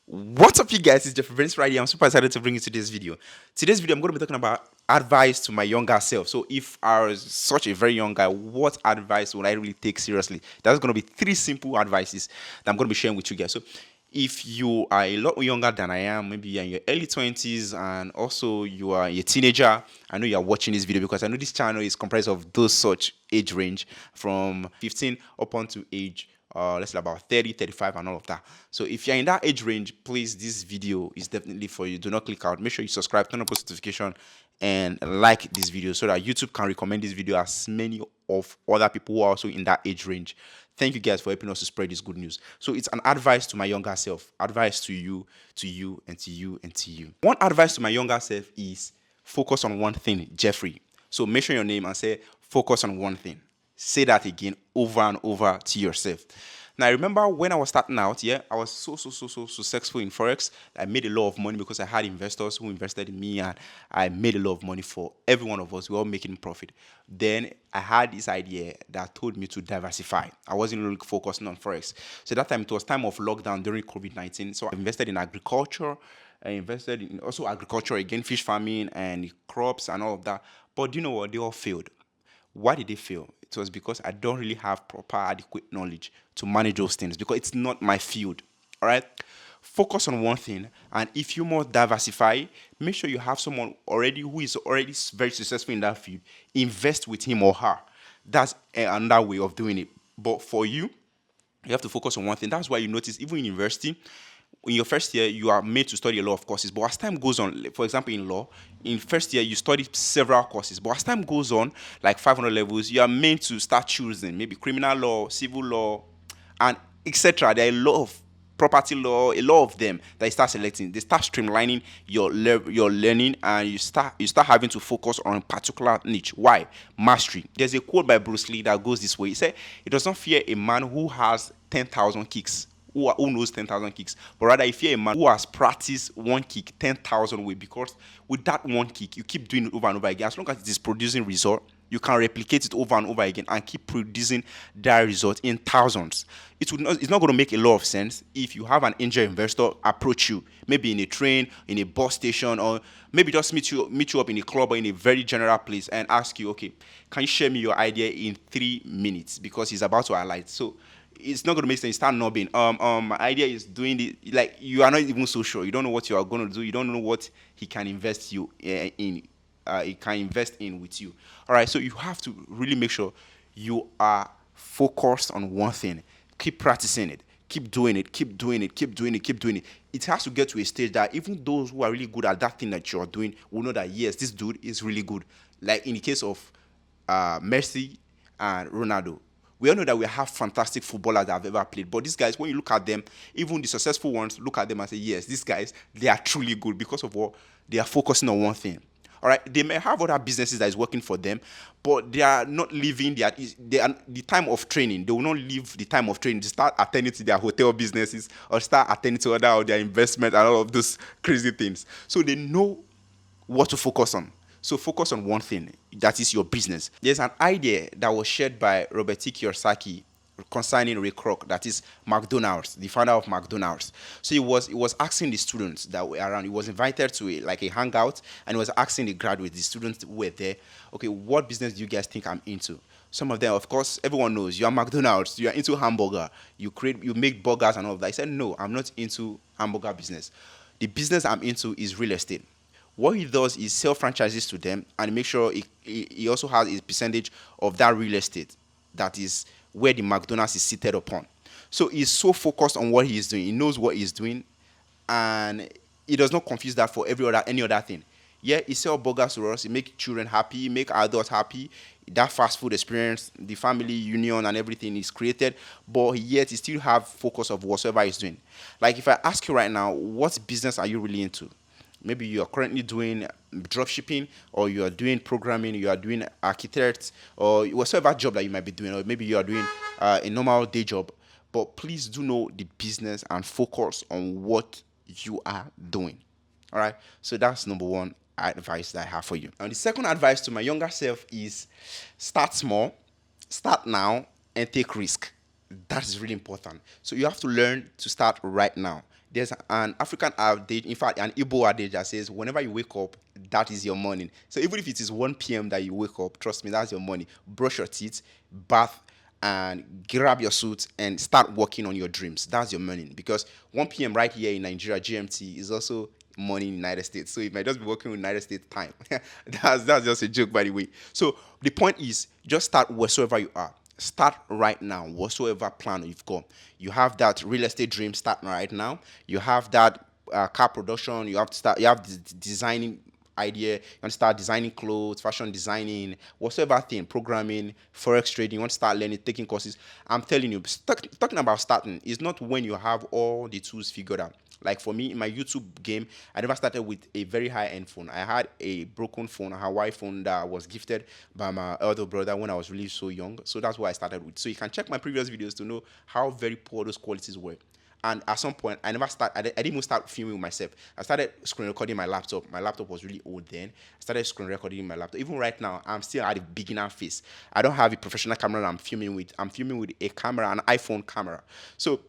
What's up, you guys? It's Jeffrey Benson right here. I'm super excited to bring you today's video. Today's video, I'm going to be talking about advice to my younger self. So, if I was such a very young guy, what advice would I really take seriously? That's going to be three simple advices that I'm going to be sharing with you guys. So, if you are a lot younger than I am, maybe you're in your early 20s and also you are a teenager, I know you are watching this video because I know this channel is comprised of those such age range from 15 up onto age let's say about 30, 35, and all of that. So if you're in that age range, please, this video is definitely for you. Do not click out. Make sure you subscribe, turn on post notification, and like this video so that YouTube can recommend this video as many of other people who are also in that age range. Thank you guys for helping us to spread this good news. So it's an advice to my younger self, advice to you, and to you, and to you. One advice to my younger self is focus on one thing, Jeffrey. So mention your name and say focus on one thing. Say that again over and over to yourself. Now, I remember when I was starting out, I was so successful in Forex. I made a lot of money because I had investors who invested in me, and I made a lot of money for every one of us. We were all making profit. Then I had this idea that told me to diversify. I wasn't really focusing on Forex. So that time, it was time of lockdown during COVID-19. So I invested in agriculture. I invested in also agriculture, again, fish farming and crops and all of that. But do you know what? They all failed. Why did they fail? It was because I don't really have proper adequate knowledge to manage those things because it's not my field. All right. Focus on one thing, and if you must diversify, make sure you have someone already who is already very successful in that field. Invest with him or her. That's another way of doing it. But for you, you have to focus on one thing. That's why you notice even in university, in your first year, you are made to study a lot of courses. But as time goes on, for example, in law, in first year, you study several courses. But as time goes on, like 500 levels, you are made to start choosing maybe criminal law, civil law, and etc. There are a lot of property law, a lot of them that you start selecting. They start streamlining your learning, and you start having to focus on a particular niche. Why? Mastery. There's a quote by Bruce Lee that goes this way. He said, "It does not fear a man who has 10,000 kicks." Who knows 10,000 kicks, but rather if you're a man who has practiced one kick 10,000 ways, because with that one kick you keep doing it over and over again. As long as it is producing result, you can replicate it over and over again and keep producing that result in thousands. It's not going to make a lot of sense if you have an angel investor approach you, maybe in a train, in a bus station, or maybe just meet you up in a club or in a very general place and ask you, okay, can you share me your idea in 3 minutes, because he's about to highlight. So it's not going to make sense. Start nobbing. My idea is doing it. Like, you are not even so sure. You don't know what you are going to do. You don't know what he can invest you in. He can invest in with you. All right. So you have to really make sure you are focused on one thing. Keep practicing it. Keep doing it. Keep doing it. Keep doing it. Keep doing it. It has to get to a stage that even those who are really good at that thing that you're doing will know that yes, this dude is really good. Like in the case of Messi and Ronaldo. We all know that we have fantastic footballers that have ever played. But these guys, when you look at them, even the successful ones, look at them and say, yes, these guys, they are truly good because of what they are focusing on one thing. All right, they may have other businesses that is working for them, but they are not leaving the time of training. They will not leave the time of training to start attending to their hotel businesses or start attending to other of their investment and all of those crazy things. So they know what to focus on. So focus on one thing, that is your business. There's an idea that was shared by Robert T. Kiyosaki concerning Ray Kroc, that is McDonald's, the founder of McDonald's. So he was asking the students that were around. He was invited to a hangout, and he was asking the graduates, the students who were there, okay, what business do you guys think I'm into? Some of them, of course, everyone knows you are McDonald's, you are into hamburger, you make burgers and all of that. He said, no, I'm not into hamburger business. The business I'm into is real estate. What he does is sell franchises to them and make sure he also has a percentage of that real estate that is where the McDonald's is seated upon. So he's so focused on what he is doing. He knows what he's doing, and he does not confuse that for any other thing. Yeah, he sells burgers to us. He make children happy, make adults happy. That fast food experience, the family union and everything is created, but yet he still have focus of whatsoever he's doing. Like if I ask you right now, what business are you really into? Maybe you are currently doing drop shipping, or you are doing programming, you are doing architect, or whatsoever job that you might be doing, or maybe you are doing a normal day job. But please do know the business and focus on what you are doing. All right. So that's number one advice that I have for you. And the second advice to my younger self is start small, start now, and take risk. That is really important. So you have to learn to start right now. There's an African adage, in fact, an Igbo adage that says, whenever you wake up, that is your morning. So even if it is 1 p.m. that you wake up, trust me, that's your morning. Brush your teeth, bath, and grab your suit and start working on your dreams. That's your morning. Because 1 p.m. right here in Nigeria, GMT, is also morning in the United States. So it might just be working with United States time. That's just a joke, by the way. So the point is, just start wheresoever you are. Start right now, whatsoever plan you've got. You have that real estate dream, start right now. You have that car production, you have to start, you have the designing idea, you want to start designing clothes, fashion designing, whatsoever thing, programming, forex trading, you want to start learning, taking courses. I'm telling you, talking about starting is not when you have all the tools figured out. Like for me, in my YouTube game, I never started with a very high-end phone. I had a broken phone, a Hawaii phone that was gifted by my elder brother when I was really so young. So that's what I started with. So you can check my previous videos to know how very poor those qualities were. And at some point, I didn't even start filming with myself. I started screen recording my laptop. My laptop was really old then. I started screen recording my laptop. Even right now, I'm still at a beginner phase. I don't have a professional camera that I'm filming with. I'm filming with a camera, an iPhone camera. So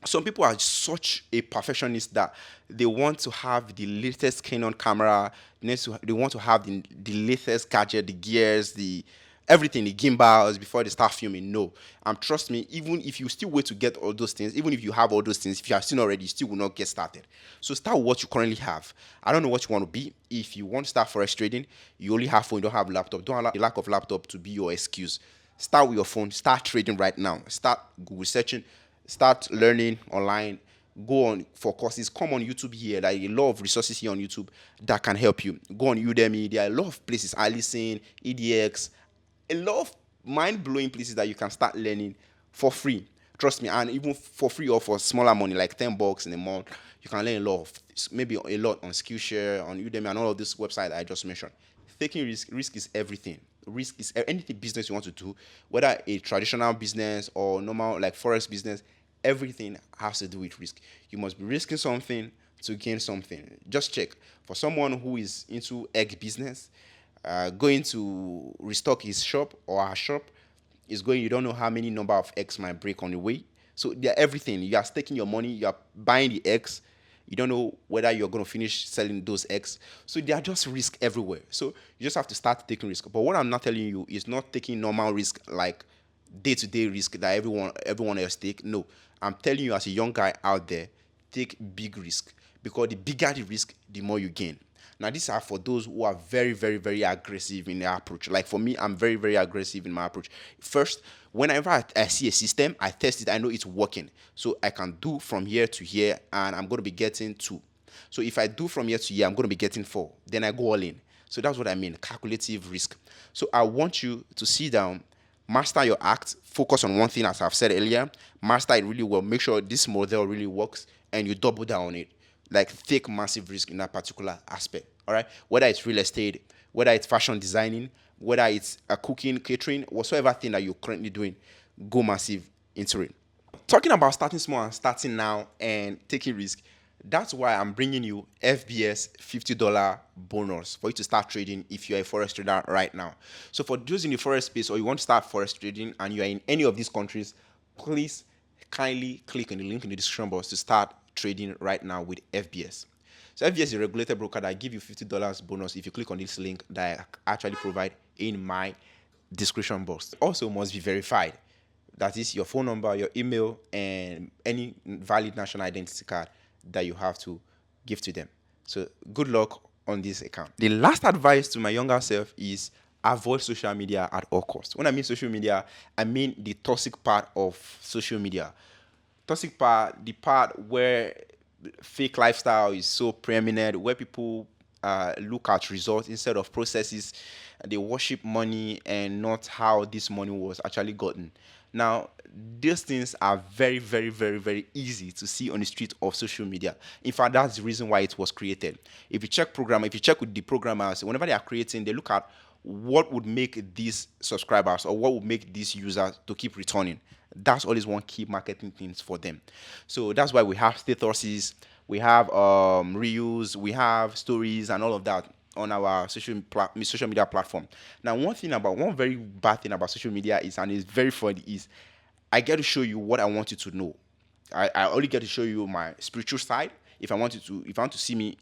some people are such a perfectionist that they want to have the latest Canon camera. They want to have the latest gadget, the gears, the everything, the gimbals before they start filming. No, trust me. Even if you still wait to get all those things, even if you have all those things, if you have seen already, you still will not get started. So start with what you currently have. I don't know what you want to be. If you want to start forex trading, you only have phone, you don't have laptop. Don't allow the lack of laptop to be your excuse. Start with your phone. Start trading right now. Start Google searching. Start learning online. Go on for courses. Come on YouTube here. There are a lot of resources here on YouTube that can help you. Go on Udemy. There are a lot of places. I listen, EDX, a lot of mind-blowing places that you can start learning for free. Trust me, and even for free or for smaller money, like $10 in a month, you can learn a lot of, maybe a lot on Skillshare, on Udemy, and all of this website I just mentioned. Taking risk is everything. Risk is anything business you want to do, whether a traditional business or normal like forex business. Everything has to do with risk. You must be risking something to gain something. Just check for someone who is into egg business, going to restock his shop or her shop is going. You don't know how many number of eggs might break on the way. So they're everything. You are staking your money. You are buying the eggs. You don't know whether you're going to finish selling those eggs. So they are just risk everywhere. So you just have to start taking risk. But what I'm not telling you is not taking normal risk like day-to-day risk that everyone else take. No, I'm telling you as a young guy out there, take big risk, because the bigger the risk, the more you gain. Now, these are for those who are very, very, very aggressive in their approach. Like for me, I'm very, very aggressive in my approach. First, whenever I see a system, I test it, I know it's working. So I can do from here to here, and I'm going to be getting 2. So if I do from here to here, I'm going to be getting 4. Then I go all in. So that's what I mean, calculative risk. So I want you to sit down, master your act, focus on one thing, as I've said earlier, master it really well, make sure this model really works, and you double down on it. Like take massive risk in that particular aspect. All right, whether it's real estate, whether it's fashion designing, whether it's a cooking, catering, whatsoever thing that you're currently doing, go massive into it. Talking about starting small and starting now and taking risk, that's why I'm bringing you FBS $50 bonus for you to start trading if you're a forex trader right now. So for those in the forex space or you want to start forex trading and you're in any of these countries, please kindly click on the link in the description box to start trading right now with FBS. So FBS is a regulated broker that give you $50 bonus if you click on this link that I actually provide in my description box. Also must be verified. That is your phone number, your email, and any valid national identity card that you have to give to them. So good luck on this account. The last advice to my younger self is avoid social media at all costs. When I mean social media, I mean the toxic part of social media. Toxic part, the part where fake lifestyle is so preeminent, where people look at results instead of processes. They worship money and not how this money was actually gotten. Now, these things are very, very, very, very easy to see on the street of social media. In fact, that's the reason why it was created. If you check with the programmers, whenever they are creating, they look at what would make these subscribers or what would make these users to keep returning. That's always one key marketing things for them. So that's why we have statuses, we have reels, we have stories and all of that on our social media platform. Now, one very bad thing about social media is, and it's very funny, is I get to show you what I want you to know. I only get to show you my spiritual side. If I want to see me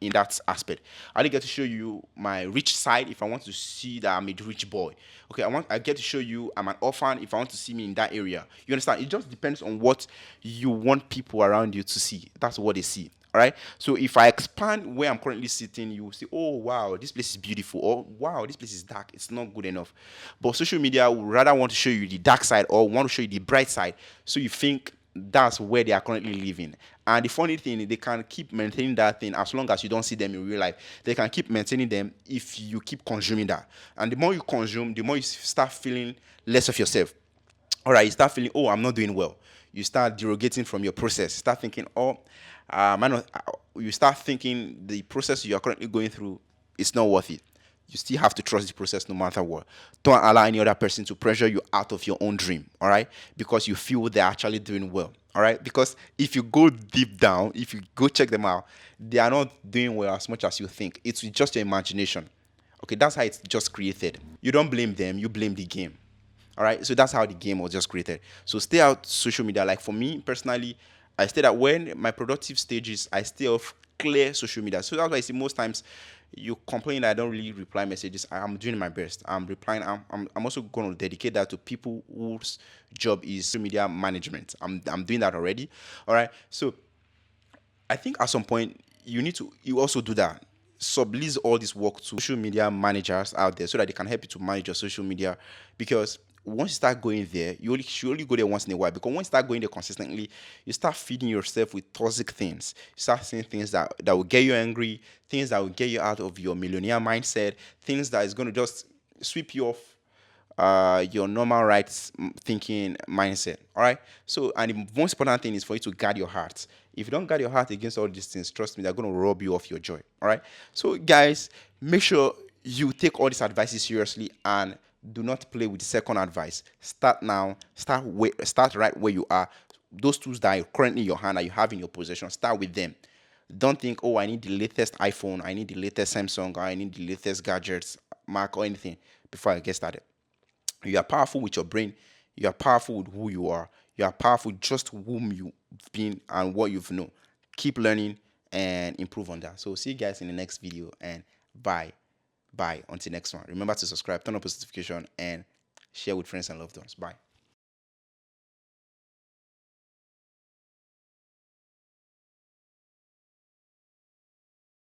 in that aspect, I only get to show you my rich side if I want to see that I'm a rich boy. Okay, I get to show you I'm an orphan if I want to see me in that area. You understand? It just depends on what you want people around you to see. That's what they see. All right. So if I expand where I'm currently sitting, you will see, oh wow, this place is beautiful, or wow, this place is dark. It's not good enough. But social media would rather want to show you the dark side or want to show you the bright side, so you think that's where they are currently living. And the funny thing, they can keep maintaining that thing as long as you don't see them in real life. They can keep maintaining them if you keep consuming that. And the more you consume, the more you start feeling less of yourself. All right, you start feeling, oh, I'm not doing well. You start derogating from your process. Start thinking, oh, you start thinking the process you are currently going through is not worth it. You still have to trust the process no matter what. Don't allow any other person to pressure you out of your own dream, all right? Because you feel they're actually doing well, all right? Because if you go deep down, if you go check them out, they are not doing well as much as you think. It's just your imagination. Okay, that's how it's just created. You don't blame them, you blame the game. All right, so that's how the game was just created. So stay out social media. Like for me personally, I stay that when my productive stages, I stay off clear social media. So that's why I see most times you complain that I don't really reply messages. I'm doing my best. I'm replying. I'm also going to dedicate that to people whose job is social media management. I'm doing that already. All right. So I think at some point you also do that. Sublease all this work to social media managers out there so that they can help you to manage your social media. Because once you start going there, should only go there once in a while. Because once you start going there consistently, you start feeding yourself with toxic things. You start seeing things that will get you angry, things that will get you out of your millionaire mindset, things that is going to just sweep you off your normal rights thinking mindset. All right. So, and the most important thing is for you to guard your heart. If you don't guard your heart against all these things, trust me, they're going to rob you of your joy. All right. So, guys, make sure you take all these advices seriously and do not play with the second advice. Start now. Start right where you are. Those tools that are currently in your hand, that you have in your possession, start with them. Don't think, oh, I need the latest iPhone, I need the latest Samsung, or I need the latest gadgets, Mac, or anything before I get started. You are powerful with your brain. You are powerful with who you are. You are powerful just whom you've been and what you've known. Keep learning and improve on that. So see you guys in the next video, and bye. Bye until next one. Remember to subscribe, turn on post notification, and share with friends and loved ones. Bye.